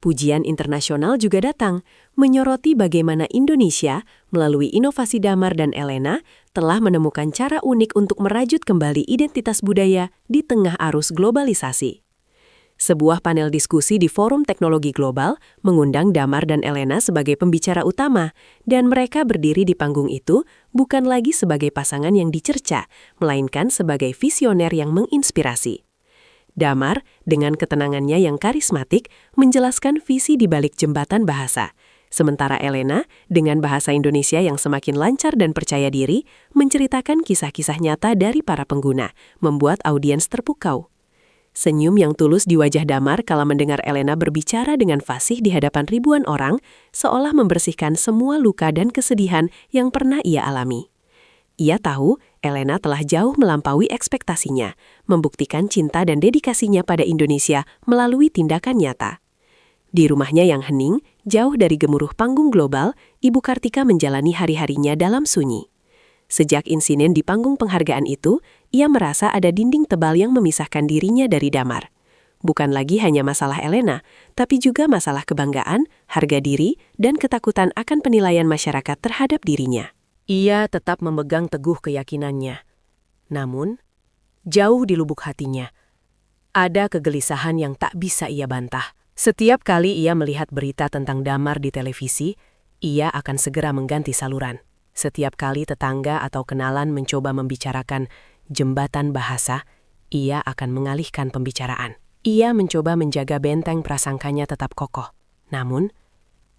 Pujian internasional juga datang, menyoroti bagaimana Indonesia melalui inovasi Damar dan Elena telah menemukan cara unik untuk merajut kembali identitas budaya di tengah arus globalisasi. Sebuah panel diskusi di Forum Teknologi Global mengundang Damar dan Elena sebagai pembicara utama, dan mereka berdiri di panggung itu bukan lagi sebagai pasangan yang dicerca, melainkan sebagai visioner yang menginspirasi. Damar, dengan ketenangannya yang karismatik, menjelaskan visi di balik jembatan bahasa. Sementara Elena, dengan bahasa Indonesia yang semakin lancar dan percaya diri, menceritakan kisah-kisah nyata dari para pengguna, membuat audiens terpukau. Senyum yang tulus di wajah Damar kala mendengar Elena berbicara dengan fasih di hadapan ribuan orang, seolah membersihkan semua luka dan kesedihan yang pernah ia alami. Ia tahu Elena telah jauh melampaui ekspektasinya, membuktikan cinta dan dedikasinya pada Indonesia melalui tindakan nyata. Di rumahnya yang hening, jauh dari gemuruh panggung global, Ibu Kartika menjalani hari-harinya dalam sunyi. Sejak insiden di panggung penghargaan itu, ia merasa ada dinding tebal yang memisahkan dirinya dari Damar. Bukan lagi hanya masalah Elena, tapi juga masalah kebanggaan, harga diri, dan ketakutan akan penilaian masyarakat terhadap dirinya. Ia tetap memegang teguh keyakinannya. Namun, jauh di lubuk hatinya, ada kegelisahan yang tak bisa ia bantah. Setiap kali ia melihat berita tentang Damar di televisi, ia akan segera mengganti saluran. Setiap kali tetangga atau kenalan mencoba membicarakan jembatan bahasa, ia akan mengalihkan pembicaraan. Ia mencoba menjaga benteng prasangkanya tetap kokoh. Namun,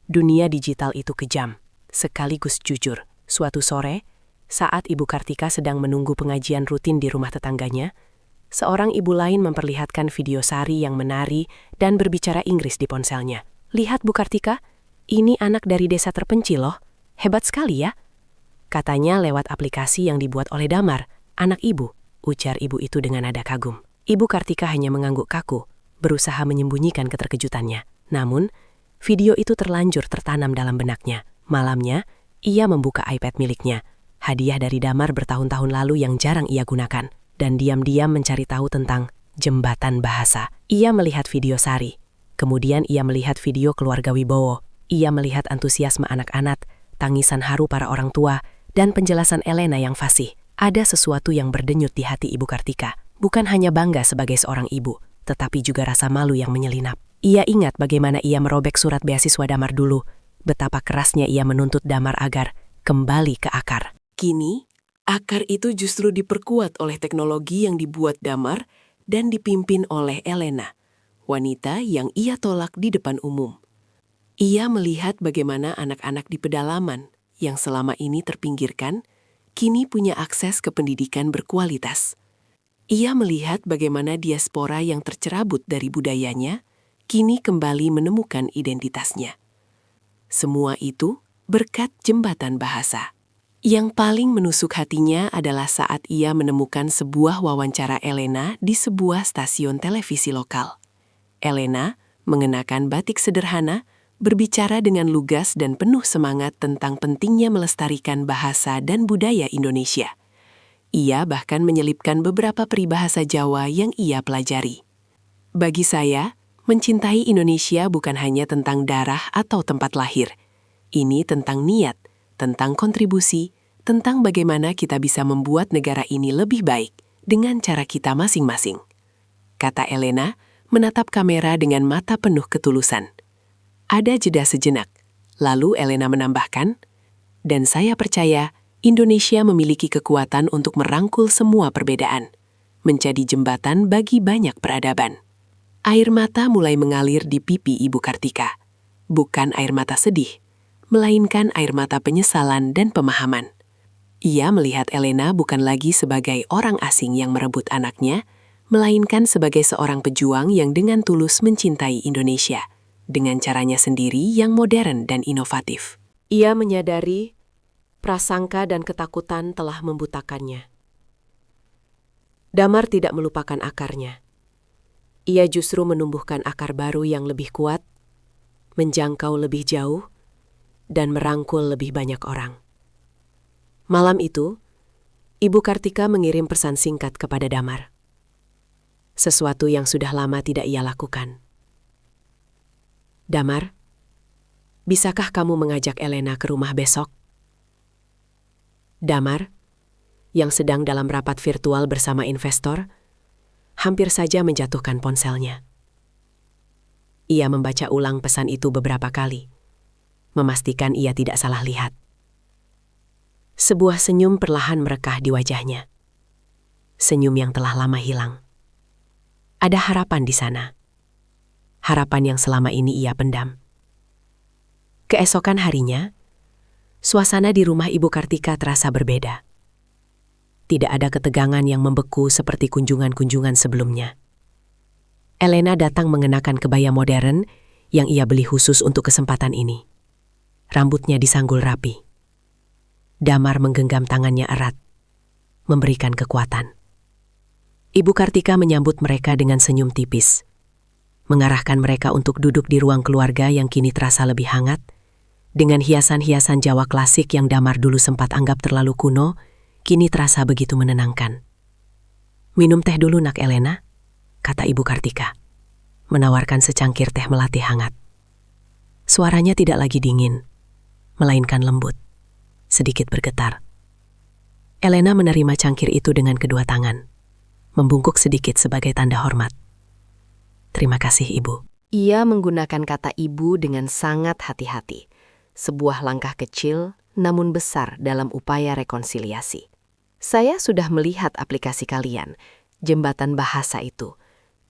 dunia digital itu kejam, sekaligus jujur. Suatu sore, saat Ibu Kartika sedang menunggu pengajian rutin di rumah tetangganya, seorang ibu lain memperlihatkan video Sari yang menari dan berbicara Inggris di ponselnya. "Lihat Bu Kartika, ini anak dari desa terpencil loh. Hebat sekali ya," katanya lewat aplikasi yang dibuat oleh Damar, anak ibu, ujar ibu itu dengan nada kagum. Ibu Kartika hanya mengangguk kaku, berusaha menyembunyikan keterkejutannya. Namun, video itu terlanjur tertanam dalam benaknya. Malamnya, ia membuka iPad miliknya, hadiah dari Damar bertahun-tahun lalu yang jarang ia gunakan, dan diam-diam mencari tahu tentang jembatan bahasa. Ia melihat video Sari, kemudian ia melihat video keluarga Wibowo. Ia melihat antusiasme anak-anak, tangisan haru para orang tua, dan penjelasan Elena yang fasih. Ada sesuatu yang berdenyut di hati Ibu Kartika, bukan hanya bangga sebagai seorang ibu, tetapi juga rasa malu yang menyelinap. Ia ingat bagaimana ia merobek surat beasiswa Damar dulu, betapa kerasnya ia menuntut Damar agar kembali ke akar. Kini, akar itu justru diperkuat oleh teknologi yang dibuat Damar dan dipimpin oleh Elena, wanita yang ia tolak di depan umum. Ia melihat bagaimana anak-anak di pedalaman yang selama ini terpinggirkan, kini punya akses ke pendidikan berkualitas. Ia melihat bagaimana diaspora yang tercerabut dari budayanya, kini kembali menemukan identitasnya. Semua itu berkat jembatan bahasa. Yang paling menusuk hatinya adalah saat ia menemukan sebuah wawancara Elena di sebuah stasiun televisi lokal. Elena, mengenakan batik sederhana, berbicara dengan lugas dan penuh semangat tentang pentingnya melestarikan bahasa dan budaya Indonesia. Ia bahkan menyelipkan beberapa peribahasa Jawa yang ia pelajari. Bagi saya, mencintai Indonesia bukan hanya tentang darah atau tempat lahir. Ini tentang niat, tentang kontribusi, tentang bagaimana kita bisa membuat negara ini lebih baik dengan cara kita masing-masing. Kata Elena, menatap kamera dengan mata penuh ketulusan. Ada jeda sejenak, lalu Elena menambahkan, dan saya percaya Indonesia memiliki kekuatan untuk merangkul semua perbedaan, menjadi jembatan bagi banyak peradaban. Air mata mulai mengalir di pipi Ibu Kartika. Bukan air mata sedih, melainkan air mata penyesalan dan pemahaman. Ia melihat Elena bukan lagi sebagai orang asing yang merebut anaknya, melainkan sebagai seorang pejuang yang dengan tulus mencintai Indonesia, dengan caranya sendiri yang modern dan inovatif. Ia menyadari prasangka dan ketakutan telah membutakannya. Damar tidak melupakan akarnya. Ia justru menumbuhkan akar baru yang lebih kuat, menjangkau lebih jauh, dan merangkul lebih banyak orang. Malam itu, Ibu Kartika mengirim pesan singkat kepada Damar. Sesuatu yang sudah lama tidak ia lakukan. Damar, bisakah kamu mengajak Elena ke rumah besok? Damar, yang sedang dalam rapat virtual bersama investor, hampir saja menjatuhkan ponselnya. Ia membaca ulang pesan itu beberapa kali, memastikan ia tidak salah lihat. Sebuah senyum perlahan merekah di wajahnya. Senyum yang telah lama hilang. Ada harapan di sana. Harapan yang selama ini ia pendam. Keesokan harinya, suasana di rumah Ibu Kartika terasa berbeda. Tidak ada ketegangan yang membeku seperti kunjungan-kunjungan sebelumnya. Elena datang mengenakan kebaya modern yang ia beli khusus untuk kesempatan ini. Rambutnya disanggul rapi. Damar menggenggam tangannya erat, memberikan kekuatan. Ibu Kartika menyambut mereka dengan senyum tipis, mengarahkan mereka untuk duduk di ruang keluarga yang kini terasa lebih hangat, dengan hiasan-hiasan Jawa klasik yang Damar dulu sempat anggap terlalu kuno, kini terasa begitu menenangkan. "Minum teh dulu, Nak Elena," kata Ibu Kartika, menawarkan secangkir teh melati hangat. Suaranya tidak lagi dingin, melainkan lembut, sedikit bergetar. Elena menerima cangkir itu dengan kedua tangan, membungkuk sedikit sebagai tanda hormat. "Terima kasih, Ibu." Ia menggunakan kata ibu dengan sangat hati-hati. Sebuah langkah kecil namun besar dalam upaya rekonsiliasi. Saya sudah melihat aplikasi kalian, jembatan bahasa itu.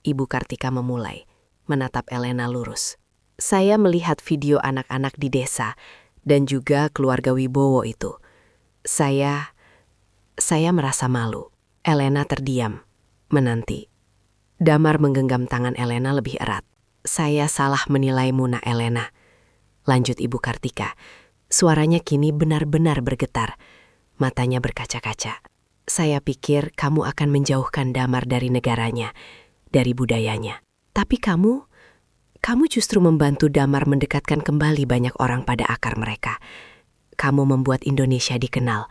Ibu Kartika memulai, menatap Elena lurus. Saya melihat video anak-anak di desa dan juga keluarga Wibowo itu. Saya merasa malu. Elena terdiam, menanti. Damar menggenggam tangan Elena lebih erat. "Saya salah menilaimu, Nak Elena," lanjut Ibu Kartika. Suaranya kini benar-benar bergetar, matanya berkaca-kaca. "Saya pikir kamu akan menjauhkan Damar dari negaranya, dari budayanya. Tapi kamu justru membantu Damar mendekatkan kembali banyak orang pada akar mereka. Kamu membuat Indonesia dikenal,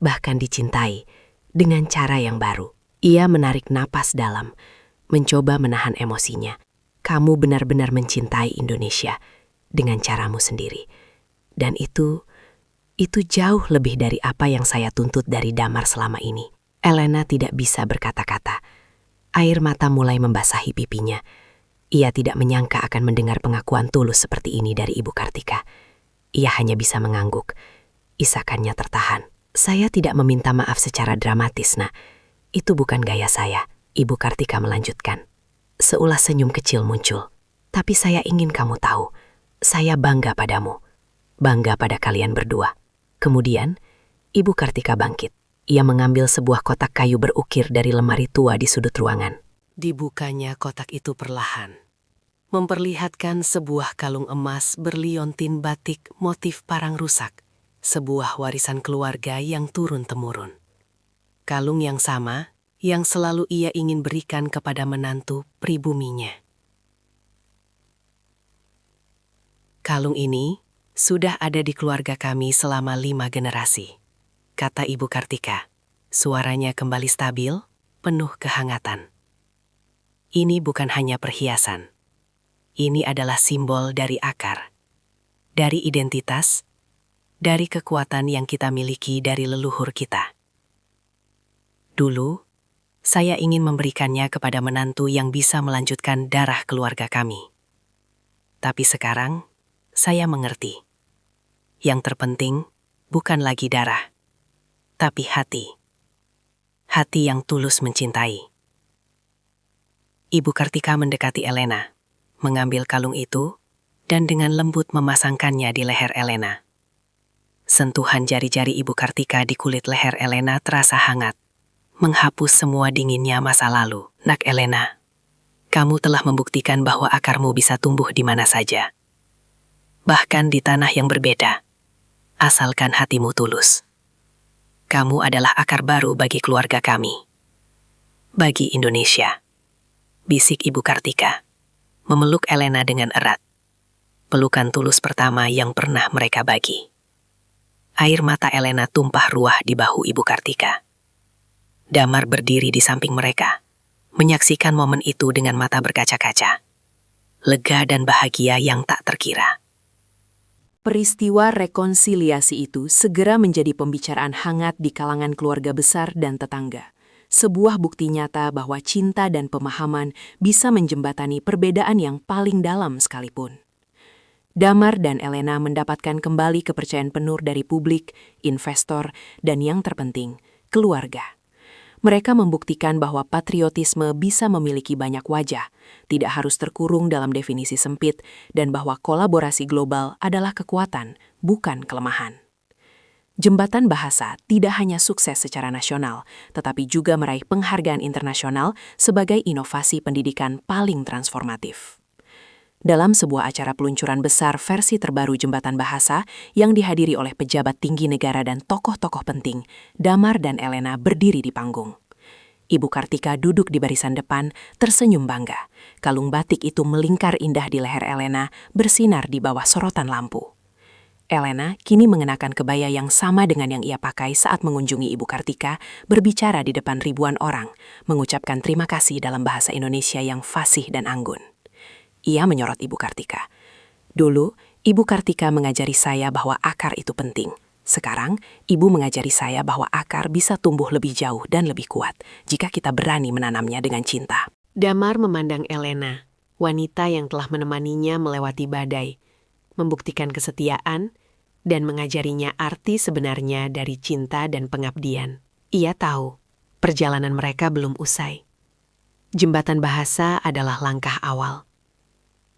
bahkan dicintai, dengan cara yang baru." Ia menarik napas dalam, mencoba menahan emosinya. "Kamu benar-benar mencintai Indonesia dengan caramu sendiri. Dan itu jauh lebih dari apa yang saya tuntut dari Damar selama ini." Elena tidak bisa berkata-kata. Air mata mulai membasahi pipinya. Ia tidak menyangka akan mendengar pengakuan tulus seperti ini dari Ibu Kartika. Ia hanya bisa mengangguk. Isakannya tertahan. "Saya tidak meminta maaf secara dramatis, Nak. Itu bukan gaya saya," Ibu Kartika melanjutkan. Seulas senyum kecil muncul. "Tapi saya ingin kamu tahu, saya bangga padamu. Bangga pada kalian berdua." Kemudian, Ibu Kartika bangkit. Ia mengambil sebuah kotak kayu berukir dari lemari tua di sudut ruangan. Dibukanya kotak itu perlahan, memperlihatkan sebuah kalung emas berliontin batik motif parang rusak, sebuah warisan keluarga yang turun-temurun. Kalung yang sama yang selalu ia ingin berikan kepada menantu pribuminya. "Kalung ini sudah ada di keluarga kami selama 5 generasi," kata Ibu Kartika. Suaranya kembali stabil, penuh kehangatan. Ini bukan hanya perhiasan. Ini adalah simbol dari akar, dari identitas, dari kekuatan yang kita miliki dari leluhur kita. Dulu, saya ingin memberikannya kepada menantu yang bisa melanjutkan darah keluarga kami. Tapi sekarang, saya mengerti. Yang terpenting bukan lagi darah, tapi hati. Hati yang tulus mencintai. Ibu Kartika mendekati Elena, mengambil kalung itu, dan dengan lembut memasangkannya di leher Elena. Sentuhan jari-jari Ibu Kartika di kulit leher Elena terasa hangat, menghapus semua dinginnya masa lalu. Nak Elena, kamu telah membuktikan bahwa akarmu bisa tumbuh di mana saja. Bahkan di tanah yang berbeda, asalkan hatimu tulus. Kamu adalah akar baru bagi keluarga kami. Bagi Indonesia. Bisik Ibu Kartika, memeluk Elena dengan erat. Pelukan tulus pertama yang pernah mereka bagi. Air mata Elena tumpah ruah di bahu Ibu Kartika. Damar berdiri di samping mereka, menyaksikan momen itu dengan mata berkaca-kaca. Lega dan bahagia yang tak terkira. Peristiwa rekonsiliasi itu segera menjadi pembicaraan hangat di kalangan keluarga besar dan tetangga. Sebuah bukti nyata bahwa cinta dan pemahaman bisa menjembatani perbedaan yang paling dalam sekalipun. Damar dan Elena mendapatkan kembali kepercayaan penuh dari publik, investor, dan yang terpenting, keluarga. Mereka membuktikan bahwa patriotisme bisa memiliki banyak wajah, tidak harus terkurung dalam definisi sempit, dan bahwa kolaborasi global adalah kekuatan, bukan kelemahan. Jembatan bahasa tidak hanya sukses secara nasional, tetapi juga meraih penghargaan internasional sebagai inovasi pendidikan paling transformatif. Dalam sebuah acara peluncuran besar versi terbaru Jembatan Bahasa yang dihadiri oleh pejabat tinggi negara dan tokoh-tokoh penting, Damar dan Elena berdiri di panggung. Ibu Kartika duduk di barisan depan, tersenyum bangga. Kalung batik itu melingkar indah di leher Elena, bersinar di bawah sorotan lampu. Elena kini mengenakan kebaya yang sama dengan yang ia pakai saat mengunjungi Ibu Kartika, berbicara di depan ribuan orang, mengucapkan terima kasih dalam bahasa Indonesia yang fasih dan anggun. Ia menyorot Ibu Kartika. Dulu, Ibu Kartika mengajari saya bahwa akar itu penting. Sekarang, Ibu mengajari saya bahwa akar bisa tumbuh lebih jauh dan lebih kuat jika kita berani menanamnya dengan cinta. Damar memandang Elena, wanita yang telah menemaninya melewati badai, membuktikan kesetiaan, dan mengajarinya arti sebenarnya dari cinta dan pengabdian. Ia tahu, perjalanan mereka belum usai. Jembatan bahasa adalah langkah awal.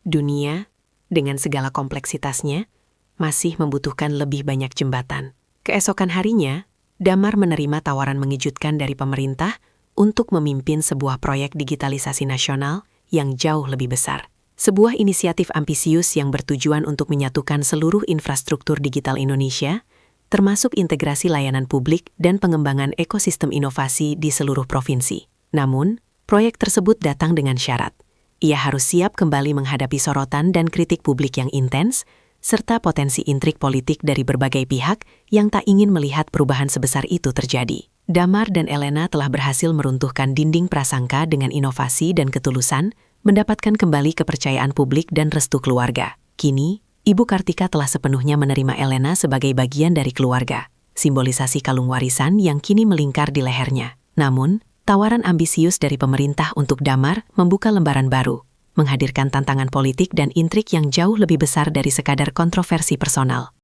Dunia, dengan segala kompleksitasnya, masih membutuhkan lebih banyak jembatan. Keesokan harinya, Damar menerima tawaran mengejutkan dari pemerintah untuk memimpin sebuah proyek digitalisasi nasional yang jauh lebih besar. Sebuah inisiatif ambisius yang bertujuan untuk menyatukan seluruh infrastruktur digital Indonesia, termasuk integrasi layanan publik dan pengembangan ekosistem inovasi di seluruh provinsi. Namun, proyek tersebut datang dengan syarat. Ia harus siap kembali menghadapi sorotan dan kritik publik yang intens, serta potensi intrik politik dari berbagai pihak yang tak ingin melihat perubahan sebesar itu terjadi. Damar dan Elena telah berhasil meruntuhkan dinding prasangka dengan inovasi dan ketulusan, mendapatkan kembali kepercayaan publik dan restu keluarga. Kini, Ibu Kartika telah sepenuhnya menerima Elena sebagai bagian dari keluarga, simbolisasi kalung warisan yang kini melingkar di lehernya. Namun, tawaran ambisius dari pemerintah untuk Damar membuka lembaran baru, menghadirkan tantangan politik dan intrik yang jauh lebih besar dari sekadar kontroversi personal.